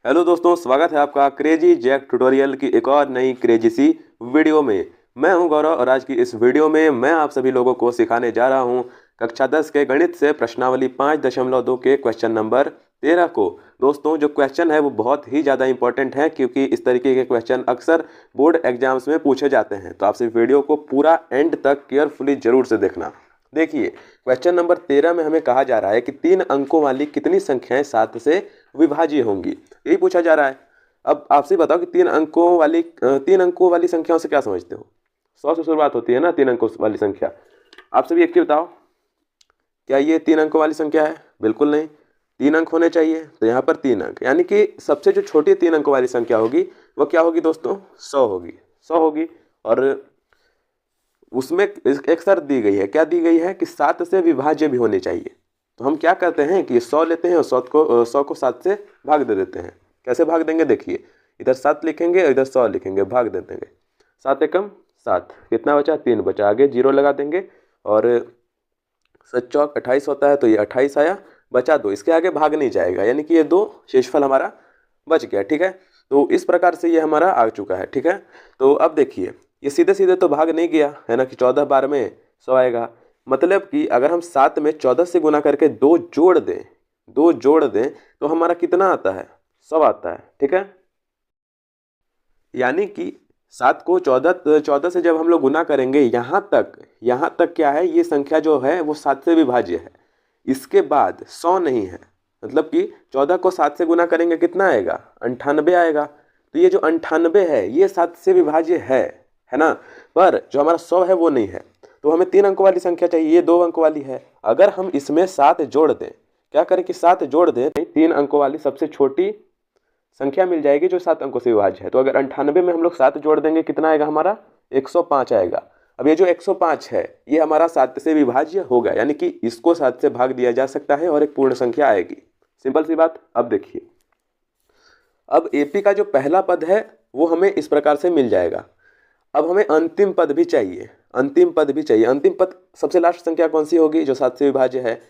Hello दोस्तों, स्वागत है आपका क्रेजी जैक ट्यूटोरियल की एक और नई क्रेजी सी वीडियो में। मैं हूं गौरव और आज की इस वीडियो में मैं आप सभी लोगों को सिखाने जा रहा हूं कक्षा 10 के गणित से प्रश्नावली 5.2 के क्वेश्चन नंबर 13 को। दोस्तों, जो क्वेश्चन है वो बहुत ही ज़्यादा इंपॉर्टेंट है क्योंकि इस तरीके के क्वेश्चन अक्सर बोर्ड एग्जाम्स में पूछे जाते हैं। तो आप इस वीडियो को पूरा एंड तक केयरफुली जरूर से देखना। देखिए, क्वेश्चन नंबर 13 में हमें कहा जा रहा है कि 3 अंकों वाली कितनी संख्याएं 7 से विभाज्य होंगी, यही पूछा जा रहा है। अब आपसे बताओ कि 3 अंकों वाली संख्याओं से क्या समझते हो? 100 से शुरुआत होती है ना 3 अंकों वाली संख्या। आप सभी एक बताओ, क्या ये 3 अंकों वाली संख्या है? बिल्कुल नहीं। 3 अंक होने चाहिए, तो यहाँ पर 3 अंक, यानी कि सबसे जो छोटी 3 अंकों वाली संख्या होगी वो क्या होगी दोस्तों? 100 होगी। 100 होगी और उसमें एक शर्त दी गई है। क्या दी गई है? कि 7 से विभाज्य भी होनी चाहिए। तो हम क्या करते हैं कि 100 लेते हैं और 100 को 7 से भाग दे देते हैं। कैसे भाग देंगे? देखिए, इधर 7 लिखेंगे और इधर 100 लिखेंगे, भाग दे देंगे। 7 एकम 7, कितना बचा? 3 बचा। आगे 0 लगा देंगे और 7 चौक 28 होता है, तो ये 28 आया, बचा 2। इसके आगे भाग नहीं जाएगा, यानी कि ये 2 शेषफल हमारा बच गया। ठीक है, तो इस प्रकार से ये हमारा आ चुका है। ठीक है, तो अब देखिए, ये सीधे सीधे तो भाग नहीं गया है ना, कि 14 बार में 100 आएगा। मतलब कि अगर हम 7 में 14 से गुना करके 2 जोड़ दें तो हमारा कितना आता है? 100 आता है। ठीक है, यानी कि 7 को 14 से जब हम लोग गुना करेंगे, यहाँ तक क्या है, ये संख्या जो है वो 7 से विभाज्य है। इसके बाद 100 नहीं है, मतलब कि 14 को 7 से गुना करेंगे, कितना आएगा? 98 आएगा। तो ये जो 98 है ये 7 से विभाज्य है ना, पर जो हमारा 100 है वो नहीं है। तो हमें 3 अंकों वाली संख्या चाहिए, ये 2 अंकों वाली है। अगर हम इसमें 7 जोड़ दें, क्या करें कि 7 जोड़ दें, 3 अंकों वाली सबसे छोटी संख्या मिल जाएगी जो 7 अंकों से विभाज्य है। तो अगर 98 में हम लोग 7 जोड़ देंगे, कितना आएगा हमारा? 105 आएगा। अब ये जो 105 है ये हमारा 7 से विभाज्य होगा, यानी कि इसको 7 से भाग दिया जा सकता है और एक पूर्ण संख्या आएगी। सिंपल सी बात। अब देखिए, अब एपी का जो पहला पद है वो हमें इस प्रकार से मिल जाएगा। अब हमें अंतिम पद भी चाहिए। अंतिम पद सबसे लास्ट संख्या कौन सी होगी जो 7 से विभाज्य है?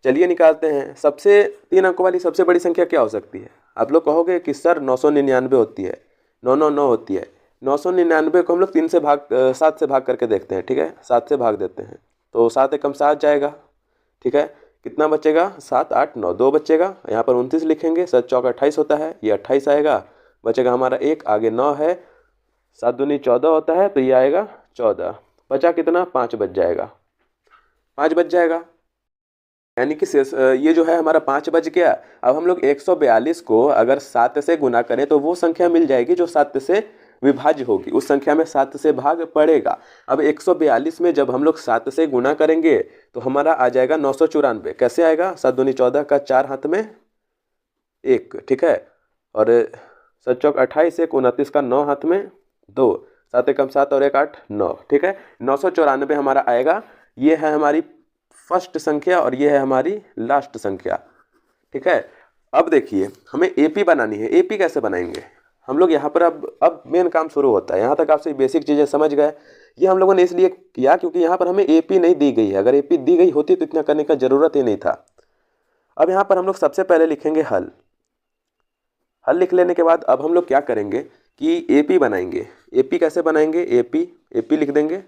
चलिए निकालते हैं। सबसे 3 अंकों वाली सबसे बड़ी संख्या क्या हो सकती है? आप लोग कहोगे कि सर 999 होती है, 999 होती है। 999 को हम लोग 7 से भाग करके देखते हैं। ठीक है, 7 से भाग देते हैं तो 7 एकम 7 जाएगा। ठीक है, कितना बचेगा? 7 8 9, 2 बचेगा। यहाँ पर 29 लिखेंगे, 7 चौक 28 होता है, ये 28 आएगा। बचेगा हमारा 1, आगे 9 है, 7 दूनी 14 होता है, तो ये आएगा 14। बचा कितना? 5 बच जाएगा। 5 बच जाएगा, यानी कि ये जो है हमारा 5 बच गया। अब हम लोग 142 को अगर 7 से गुना करें तो वो संख्या मिल जाएगी जो 7 से विभाज्य होगी, उस संख्या में 7 से भाग पड़ेगा। अब 142 में जब हम लोग 7 से गुना करेंगे तो हमारा आ जाएगा 994। कैसे आएगा? 7 दूनी 14 का 4 हाथ में 1। ठीक है, और 7 चौक 28, 1 29 का 9 हाथ में 2, 7 एकम 7 और 1 8 9। ठीक है, 994 हमारा आएगा। ये है हमारी फर्स्ट संख्या और ये है हमारी लास्ट संख्या। ठीक है, अब देखिए, हमें एपी बनानी है। एपी कैसे बनाएंगे हम लोग? यहाँ पर अब मेन काम शुरू होता है। यहाँ तक आपसे बेसिक चीज़ें समझ गए। ये हम लोगों ने इसलिए किया क्योंकि यहाँ पर हमें एपी नहीं दी गई है। अगर एपी दी गई होती तो इतना करने का जरूरत ही नहीं था। अब यहाँ पर हम लोग सबसे पहले लिखेंगे हल। हल लिख लेने के बाद अब हम लोग क्या करेंगे कि एपी बनाएंगे। एपी कैसे बनाएंगे? एपी लिख देंगे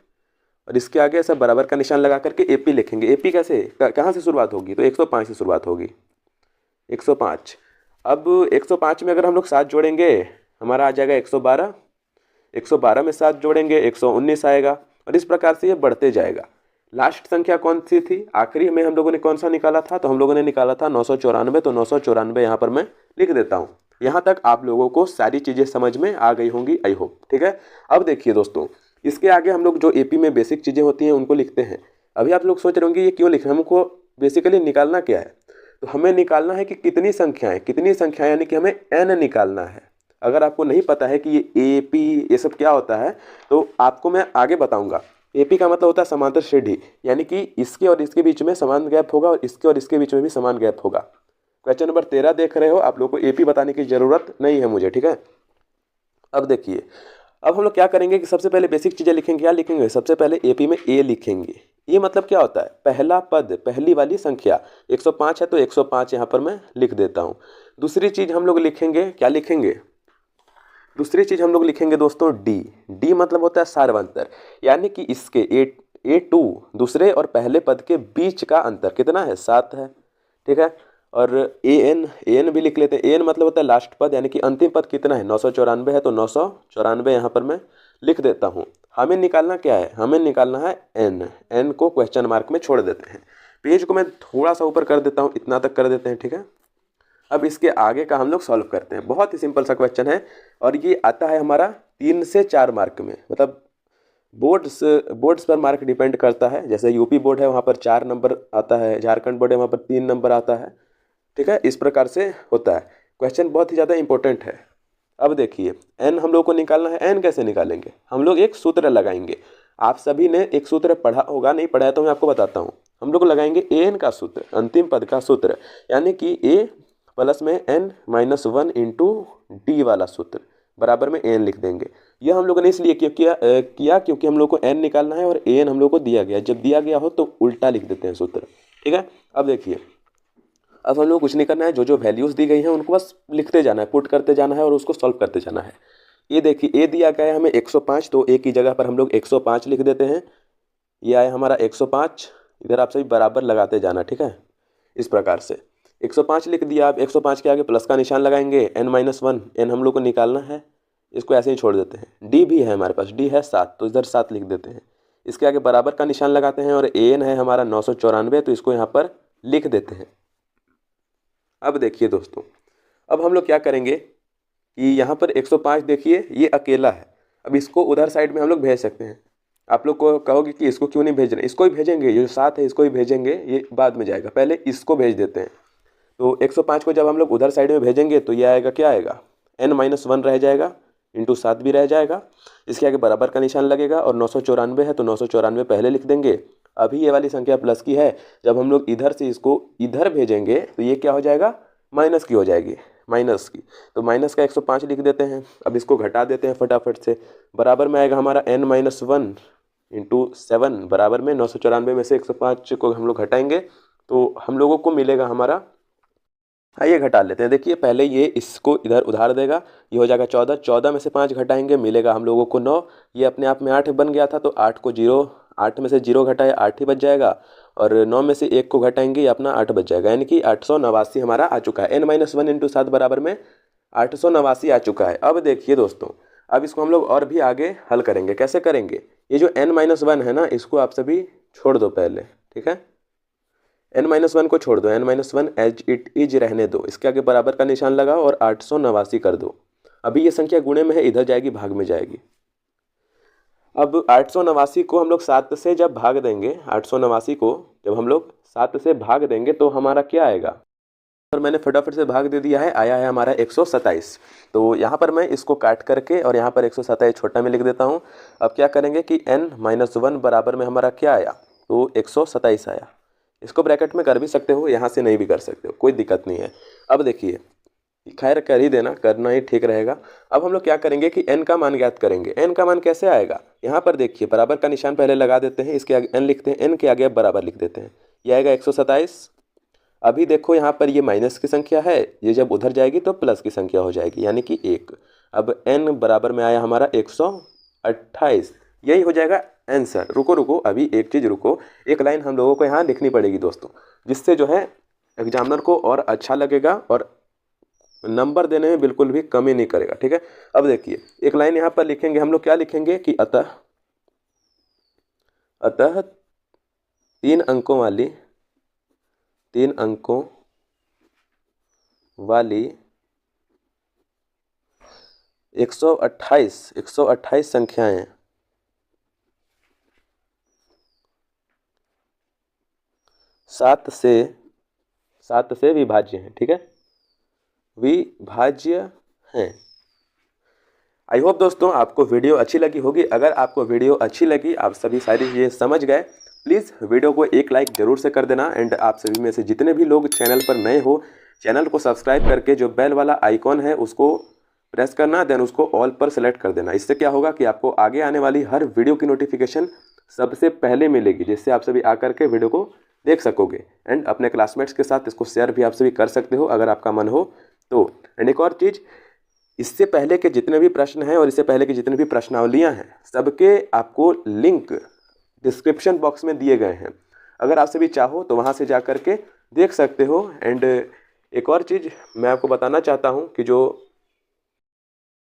और इसके आगे ऐसा बराबर का निशान लगा करके एपी लिखेंगे। एपी कैसे, कहाँ से शुरुआत होगी? तो 105 से शुरुआत होगी। 105। अब 105 में अगर हम लोग 7 जोड़ेंगे, हमारा आ जाएगा 112। 112 में 7 जोड़ेंगे 119 आएगा, और इस प्रकार से ये बढ़ते जाएगा। लास्ट संख्या कौन सी थी? आखिरी में हम लोगों ने कौन सा निकाला था? तो हम लोगों ने निकाला था 994। तो 994 यहाँ पर मैं लिख देता हूँ। यहाँ तक आप लोगों को सारी चीज़ें समझ में आ गई होंगी, आई होप। ठीक है, अब देखिए दोस्तों, इसके आगे हम लोग जो एपी में बेसिक चीज़ें होती हैं उनको लिखते हैं। अभी आप लोग सोच रहे होंगे ये क्यों लिख रहे हैं, हमको बेसिकली निकालना क्या है? तो हमें निकालना है कि कितनी संख्याएं, यानी कि हमें एन निकालना है। अगर आपको नहीं पता है कि ये एपी ये सब क्या होता है तो आपको मैं आगे बताऊंगा। एपी का मतलब होता है समांतर श्रेणी, यानी कि इसके और इसके बीच में समान गैप होगा और इसके बीच में भी समान गैप होगा। क्वेश्चन नंबर 13 देख रहे हो, आप लोग को एपी बताने की जरूरत नहीं है मुझे। ठीक है, अब देखिए, अब हम लोग क्या करेंगे कि सबसे पहले बेसिक चीज़ें लिखेंगे। क्या लिखेंगे? सबसे पहले एपी में ए लिखेंगे। ये मतलब क्या होता है? पहला पद, पहली वाली संख्या। 105 है तो 105 यहाँ पर मैं लिख देता हूँ। दूसरी चीज़ हम लोग लिखेंगे, क्या लिखेंगे? दूसरी चीज़ हम लोग लिखेंगे दोस्तों डी। डी मतलब होता है सार्वंतर, यानी कि इसके A2 दूसरे और पहले पद के बीच का अंतर कितना है? 7 है, ठीक है। और AN भी लिख लेते हैं। AN मतलब होता है लास्ट पद, यानी कि अंतिम पद कितना है? 994 है तो 994 यहाँ पर मैं लिख देता हूँ। हमें निकालना क्या है? हमें निकालना है N को क्वेश्चन मार्क में छोड़ देते हैं। पेज को मैं थोड़ा सा ऊपर कर देता हूँ, इतना तक कर देते हैं, ठीक है। अब इसके आगे का हम लोग सॉल्व करते हैं। बहुत ही सिंपल सा क्वेश्चन है और ये आता है हमारा 3 से 4 मार्क में। मतलब बोर्ड्स पर मार्क डिपेंड करता है। जैसे यूपी बोर्ड है वहाँ पर 4 नंबर आता है, झारखंड बोर्ड है वहाँ पर 3 नंबर आता है, ठीक है। इस प्रकार से होता है। क्वेश्चन बहुत ही ज़्यादा इंपॉर्टेंट है। अब देखिए एन हम लोग को निकालना है। एन कैसे निकालेंगे? हम लोग एक सूत्र लगाएंगे। आप सभी ने एक सूत्र पढ़ा होगा, नहीं पढ़ा है तो मैं आपको बताता हूँ। हम लोग लगाएंगे एन का सूत्र, अंतिम पद का सूत्र, यानी कि ए प्लस में n-1 इंटू डी वाला सूत्र बराबर में एन लिख देंगे। यह हम लोगों ने इसलिए किया क्योंकि हम लोग को एन निकालना है और एन हम लोग को दिया गया। जब दिया गया हो तो उल्टा लिख देते हैं सूत्र, ठीक है। अब देखिए, अब हम लोग कुछ नहीं करना है, जो वैल्यूज़ दी गई हैं उनको बस लिखते जाना है, पुट करते जाना है और उसको सॉल्व करते जाना है। ये देखिए ए दिया गया है हमें 105, तो ए की जगह पर हम लोग 105 लिख देते हैं। ये आया हमारा 105, इधर आप सभी बराबर लगाते जाना, ठीक है। इस प्रकार से 105 लिख दिया। आप 105 के आगे प्लस का निशान लगाएंगे। n-1 n हम लोग को निकालना है, इसको ऐसे ही छोड़ देते हैं। डी भी है हमारे पास, डी है 7 तो इधर 7 लिख देते हैं। इसके आगे बराबर का निशान लगाते हैं और एन है हमारा 994 तो इसको यहाँ पर लिख देते हैं। अब देखिए दोस्तों, अब हम लोग क्या करेंगे कि यहाँ पर 105 देखिए ये अकेला है। अब इसको उधर साइड में हम लोग भेज सकते हैं। आप लोग को कहोगे कि इसको क्यों नहीं भेज रहे? इसको ही भेजेंगे, ये जो 7 है इसको ही भेजेंगे, ये बाद में जाएगा, पहले इसको भेज देते हैं। तो 105 को जब हम लोग उधर साइड में भेजेंगे तो ये आएगा, क्या आएगा? n-1 रह जाएगा, इंटू 7 भी रह जाएगा। इसके आगे बराबर का निशान लगेगा और 994 है तो 994 पहले लिख देंगे। अभी ये वाली संख्या प्लस की है, जब हम लोग इधर से इसको इधर भेजेंगे तो ये क्या हो जाएगा? माइनस की हो जाएगी, माइनस की। तो माइनस का 105 लिख देते हैं। अब इसको घटा देते हैं फटाफट से। बराबर में आएगा हमारा n-1 इंटू 7 बराबर में 994 में से 105 को हम लोग घटाएंगे तो हम लोगों को मिलेगा हमारा, आइए घटा लेते हैं। देखिए पहले ये इसको इधर उधार देगा, ये हो जाएगा 14। 14 में से 5 घटाएंगे, मिलेगा हम लोगों को 9। ये अपने आप में 8 बन गया था तो 8 में से 0 घटाए 8 ही बच जाएगा। और 9 में से 1 को घटाएंगे, ये अपना 8 बच जाएगा, यानी कि 889 हमारा आ चुका है। n-1 इंटू 7 बराबर में 889 आ चुका है। अब देखिए दोस्तों, अब इसको हम लोग और भी आगे हल करेंगे। कैसे करेंगे? ये जो n-1 है ना, इसको आप सभी छोड़ दो पहले, ठीक है। n-1 को छोड़ दो, n-1 एज इट इज रहने दो। इसके आगे बराबर का निशान लगाओ और 889 कर दो। अभी ये संख्या गुणे में है, इधर जाएगी भाग में जाएगी। अब 889 को हम लोग 7 से जब भाग देंगे, 889 को जब हम लोग 7 से भाग देंगे तो हमारा क्या आएगा? और मैंने फटाफट से भाग दे दिया है, आया है हमारा 127। तो यहाँ पर मैं इसको काट करके और यहाँ पर 127 छोटा में लिख देता हूँ। अब क्या करेंगे कि n-1 बराबर में हमारा क्या आया? तो 127 आया। इसको ब्रैकेट में कर भी सकते हो, यहाँ से नहीं भी कर सकते हो, कोई दिक्कत नहीं है। अब देखिए, खैर कर ही देना, करना ही ठीक रहेगा। अब हम लोग क्या करेंगे कि n का मान ज्ञात करेंगे। n का मान कैसे आएगा? यहाँ पर देखिए बराबर का निशान पहले लगा देते हैं, इसके आगे n लिखते हैं, n के आगे अब बराबर लिख देते हैं। ये आएगा 127। अभी देखो यहाँ पर ये माइनस की संख्या है, ये जब उधर जाएगी तो प्लस की संख्या हो जाएगी, यानी कि 1। अब n बराबर में आया हमारा 128, यही हो जाएगा आंसर। रुको अभी एक चीज़ रुको, एक लाइन हम लोगों को यहाँ लिखनी पड़ेगी दोस्तों, जिससे जो है एग्जामिनर को और अच्छा लगेगा और नंबर देने में बिल्कुल भी कमी नहीं करेगा, ठीक है। अब देखिए एक लाइन यहाँ पर लिखेंगे हम लोग, क्या लिखेंगे कि अतः 3 अंकों वाली 128 संख्याएं 7 से विभाज्य हैं, ठीक है, विभाज्य हैं। आई होप दोस्तों आपको वीडियो अच्छी लगी होगी। अगर आपको वीडियो अच्छी लगी, आप सभी सारी चीज़ें समझ गए, प्लीज़ वीडियो को एक लाइक ज़रूर से कर देना। एंड आप सभी में से जितने भी लोग चैनल पर नए हो, चैनल को सब्सक्राइब करके जो बेल वाला आइकॉन है उसको प्रेस करना, देन उसको ऑल पर सेलेक्ट कर देना। इससे क्या होगा कि आपको आगे आने वाली हर वीडियो की नोटिफिकेशन सबसे पहले मिलेगी, जिससे आप सभी आकर के वीडियो को देख सकोगे। एंड अपने क्लासमेट्स के साथ इसको शेयर भी आप सभी कर सकते हो अगर आपका मन हो तो। एंड एक और चीज़, इससे पहले के जितने भी प्रश्न हैं और इससे पहले की जितनी भी प्रश्नावलियाँ हैं, सबके आपको लिंक डिस्क्रिप्शन बॉक्स में दिए गए हैं। अगर आप सभी चाहो तो वहाँ से जा कर के देख सकते हो। एंड एक और चीज़ मैं आपको बताना चाहता हूँ कि जो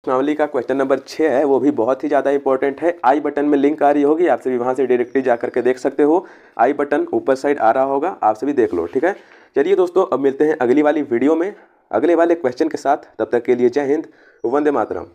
प्रश्नावली का क्वेश्चन नंबर 6 है वो भी बहुत ही ज़्यादा इंपॉर्टेंट है। आई बटन में लिंक आ रही होगी, आप सभी वहाँ से डायरेक्टली जा करके देख सकते हो। आई बटन ऊपर साइड आ रहा होगा, आप सभी देख लो, ठीक है। चलिए दोस्तों, अब मिलते हैं अगली वाली वीडियो में अगले वाले क्वेश्चन के साथ। तब तक के लिए जय हिंद, वंदे मातरम।